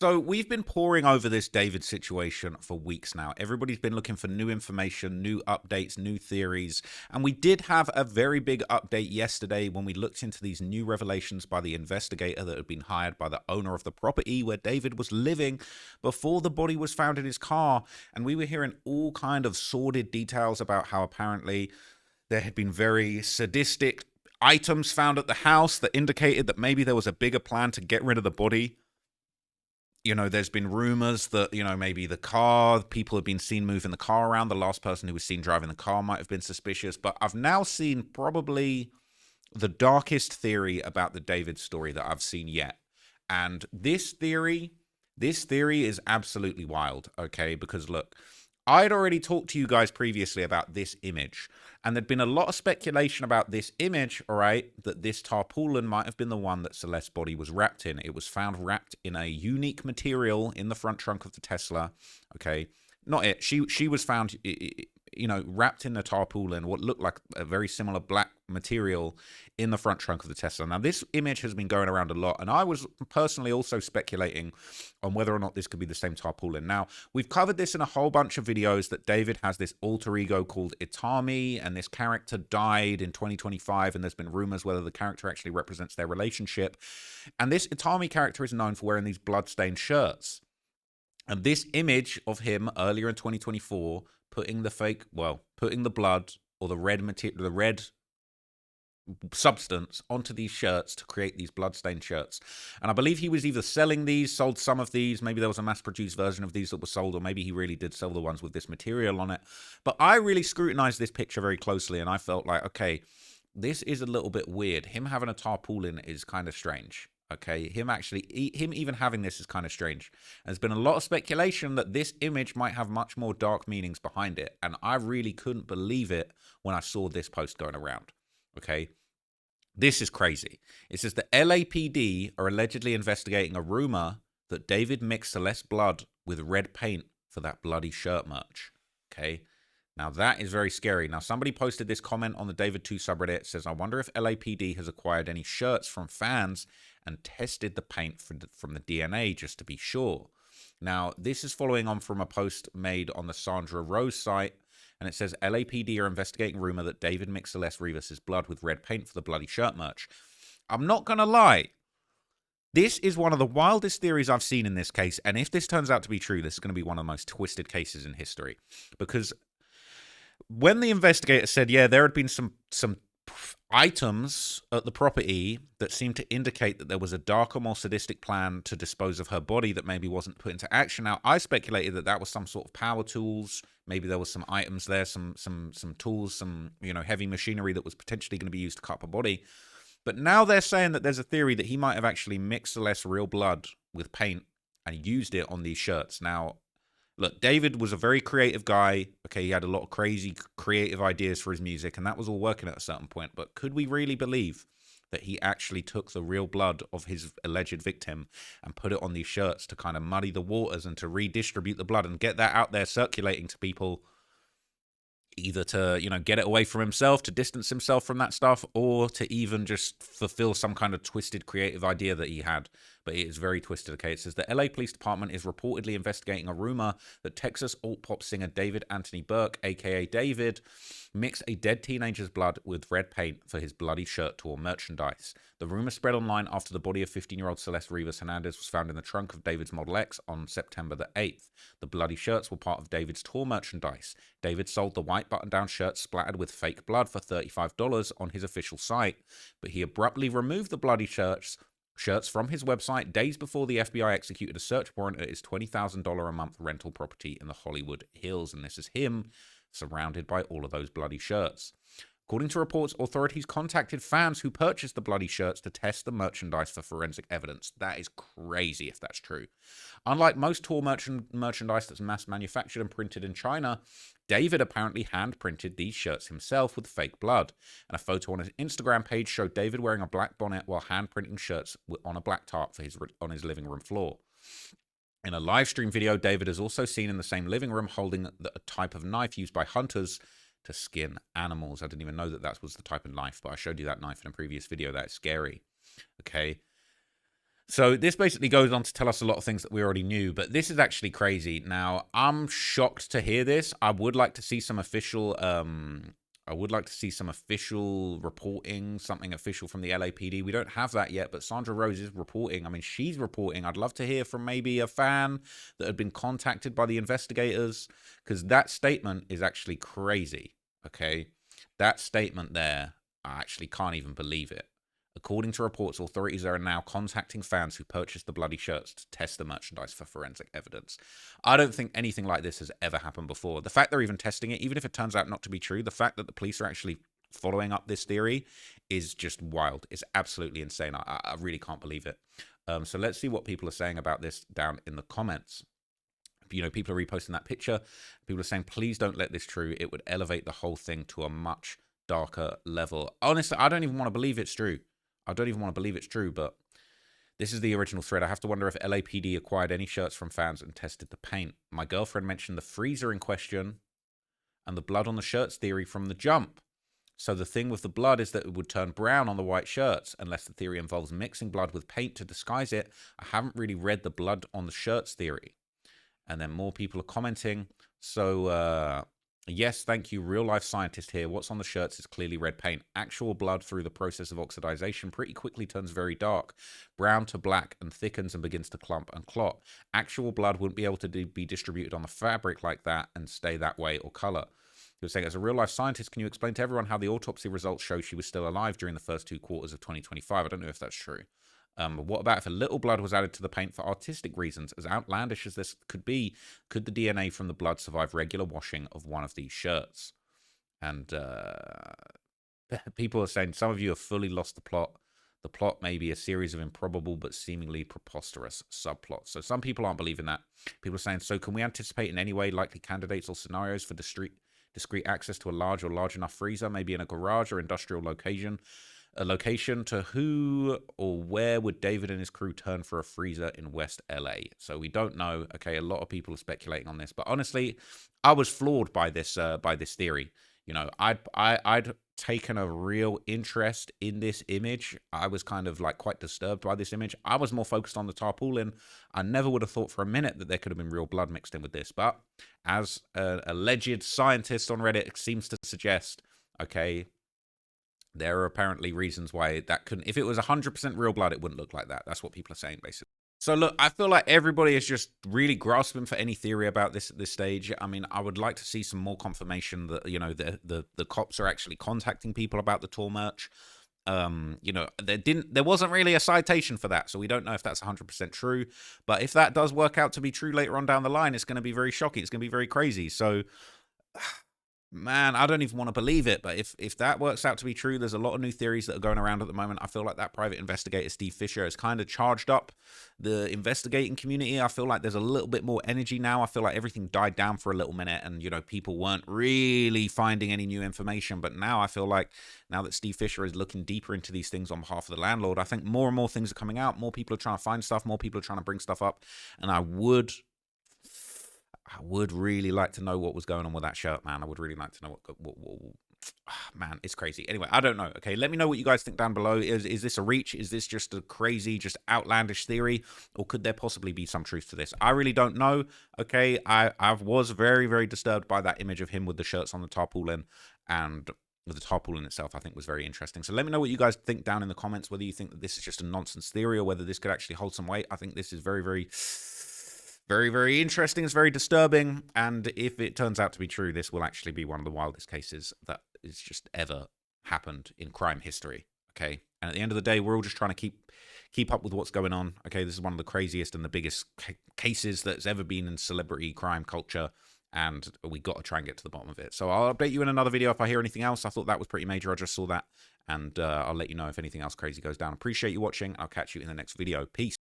So we've been poring over this David situation for weeks now. Everybody's been looking for new information, new updates, new theories. And we did have a very big update yesterday when we looked into these new revelations by the investigator that had been hired by the owner of the property where David was living before the body was found in his car. And we were hearing all kind of sordid details about how apparently there had been very sadistic items found at the house that indicated that maybe there was a bigger plan to get rid of the body. There's been rumors that, maybe people have been seen moving the car around. The last person who was seen driving the car might have been suspicious. But I've now seen probably the darkest theory about the David story that I've seen yet. And this theory is absolutely wild, okay? Because look, I'd already talked to you guys previously about this image, and there'd been a lot of speculation about this image, all right, that this tarpaulin might have been the one that Celeste's body was wrapped in. It was found wrapped in a unique material in the front trunk of the Tesla, okay? Not it. She was found, wrapped in a tarpaulin, what looked like a very similar black material in the front trunk of the Tesla. Now, this image has been going around a lot, and I was personally also speculating on whether or not this could be the same tarpaulin. Now, we've covered this in a whole bunch of videos that David has this alter ego called Itami, and this character died in 2025, and there's been rumors whether the character actually represents their relationship. And this Itami character is known for wearing these bloodstained shirts. And this image of him earlier in 2024 putting the blood or the red substance onto these shirts to create these bloodstained shirts. And I believe he was either selling these, sold some of these, maybe there was a mass-produced version of these that was sold, or maybe he really did sell the ones with this material on it. But I really scrutinized this picture very closely, and I felt like, okay, this is a little bit weird. Him having a tarpaulin is kind of strange. Okay, him even having this is kind of strange. There's been a lot of speculation that this image might have much more dark meanings behind it, and I really couldn't believe it when I saw this post going around. Okay, this is crazy. It says the LAPD are allegedly investigating a rumor that David mixed Celeste's blood with red paint for that bloody shirt merch. Okay. Now, that is very scary. Now, somebody posted this comment on the David 2 subreddit. It says, I wonder if LAPD has acquired any shirts from fans and tested the paint from the DNA just to be sure. Now, this is following on from a post made on the Sandra Rose site, and it says, LAPD are investigating rumor that David mixed Celeste Rivas' blood with red paint for the bloody shirt merch. I'm not going to lie. This is one of the wildest theories I've seen in this case, and if this turns out to be true, this is going to be one of the most twisted cases in history. Because when the investigator said, yeah, there had been some items at the property that seemed to indicate that there was a darker, more sadistic plan to dispose of her body that maybe wasn't put into action. Now, I speculated that that was some sort of power tools. Maybe there was some items there, some tools, some heavy machinery that was potentially going to be used to cut up a body. But now they're saying that there's a theory that he might have actually mixed Celeste's real blood with paint and used it on these shirts. Now, look, David was a very creative guy. Okay, he had a lot of crazy creative ideas for his music, and that was all working at a certain point. But could we really believe that he actually took the real blood of his alleged victim and put it on these shirts to kind of muddy the waters and to redistribute the blood and get that out there circulating to people, either to, get it away from himself, to distance himself from that stuff, or to even just fulfill some kind of twisted creative idea that he had. But it is very twisted. Okay, it says the LA Police Department is reportedly investigating a rumor that Texas alt-pop singer David Anthony Burke, aka David, mixed a dead teenager's blood with red paint for his bloody shirt tour merchandise. The rumor spread online after the body of 15-year-old Celeste Rivas Hernandez was found in the trunk of David's Model X on September the 8th. The bloody shirts were part of David's tour merchandise. David sold the white button-down shirt splattered with fake blood for $35 on his official site, but he abruptly removed the bloody shirts from his website days before the FBI executed a search warrant at his $20,000 a month rental property in the Hollywood Hills. And this is him surrounded by all of those bloody shirts. According to reports, authorities contacted fans who purchased the bloody shirts to test the merchandise for forensic evidence. That is crazy if that's true. Unlike most tour merchandise that's mass manufactured and printed in China, David apparently hand-printed these shirts himself with fake blood. And a photo on his Instagram page showed David wearing a black bonnet while hand-printing shirts on a black tarp on his living room floor. In a live stream video, David is also seen in the same living room holding a type of knife used by hunters to skin animals. I didn't even know that was the type of knife, but I showed you that knife in a previous video. That's scary. Okay. So this basically goes on to tell us a lot of things that we already knew, but this is actually crazy. Now, I'm shocked to hear this. I would like to see some official reporting, something official from the LAPD. We don't have that yet, but Sandra Rose is reporting. I mean, she's reporting. I'd love to hear from maybe a fan that had been contacted by the investigators, because that statement is actually crazy, okay? That statement there, I actually can't even believe it. According to reports, authorities are now contacting fans who purchased the bloody shirts to test the merchandise for forensic evidence. I don't think anything like this has ever happened before. The fact they're even testing it, even if it turns out not to be true, the fact that the police are actually following up this theory is just wild. It's absolutely insane. I really can't believe it. So let's see what people are saying about this down in the comments. You know, people are reposting that picture. People are saying, please don't let this true. It would elevate the whole thing to a much darker level. Honestly, I don't even want to believe it's true. I don't even want to believe it's true, but this is the original thread. I have to wonder if LAPD acquired any shirts from fans and tested the paint. My girlfriend mentioned the freezer in question and the blood on the shirts theory from the jump. So the thing with the blood is that it would turn brown on the white shirts, unless the theory involves mixing blood with paint to disguise it. I haven't really read the blood on the shirts theory. And then more people are commenting. So, yes, thank you. Real life scientist here. What's on the shirts is clearly red paint. Actual blood through the process of oxidization pretty quickly turns very dark, brown to black, and thickens and begins to clump and clot. Actual blood wouldn't be able to be distributed on the fabric like that and stay that way or color. He was saying, as a real life scientist, can you explain to everyone how the autopsy results show she was still alive during the first 2 quarters of 2025? I don't know if that's true. What about if a little blood was added to the paint for artistic reasons? As outlandish as this could be, could the DNA from the blood survive regular washing of one of these shirts? And people are saying some of you have fully lost the plot. The plot may be a series of improbable but seemingly preposterous subplots. So some people aren't believing that. People are saying, so can we anticipate in any way likely candidates or scenarios for discrete access to a large or large enough freezer, maybe in a garage or industrial location? A location to who or where would David and his crew turn for a freezer in West LA? So we don't know. Okay, a lot of people are speculating on this, but honestly, I was floored by this theory. You know, I'd taken a real interest in this image. I was kind of like quite disturbed by this image. I was more focused on the tarpaulin. I never would have thought for a minute that there could have been real blood mixed in with this, but as an alleged scientist on Reddit seems to suggest, okay, there are apparently reasons why that couldn't. If it was 100% real blood, it wouldn't look like that. That's what people are saying, basically. So look, I feel like everybody is just really grasping for any theory about this at this stage. I mean, I would like to see some more confirmation that, you know, the cops are actually contacting people about the tour merch. You know, there wasn't really a citation for that, so we don't know if that's 100% true. But if that does work out to be true later on down the line, it's going to be very shocking. It's going to be very crazy. So man, I don't even want to believe it, but if that works out to be true, there's a lot of new theories that are going around at the moment. I feel like that private investigator, Steve Fisher, has kind of charged up the investigating community. I feel like there's a little bit more energy now. I feel like everything died down for a little minute and, you know, people weren't really finding any new information. But now I feel like now that Steve Fisher is looking deeper into these things on behalf of the landlord, I think more and more things are coming out. More people are trying to find stuff. More people are trying to bring stuff up. And I would really like to know what was going on with that shirt, man. I would really like to know what man, it's crazy. Anyway, I don't know. Okay, let me know what you guys think down below. Is this a reach? Is this just a crazy, just outlandish theory? Or could there possibly be some truth to this? I really don't know. Okay, I was very, very disturbed by that image of him with the shirts on the tarpaulin, and the tarpaulin itself I think was very interesting. So let me know what you guys think down in the comments, whether you think that this is just a nonsense theory or whether this could actually hold some weight. I think this is very, very, very, very interesting. It's very disturbing. And if it turns out to be true, this will actually be one of the wildest cases that is just ever happened in crime history. Okay. And at the end of the day, we're all just trying to keep up with what's going on. Okay. This is one of the craziest and the biggest cases that's ever been in celebrity crime culture. And we got to try and get to the bottom of it. So I'll update you in another video if I hear anything else. I thought that was pretty major. I just saw that. And I'll let you know if anything else crazy goes down. Appreciate you watching. I'll catch you in the next video. Peace.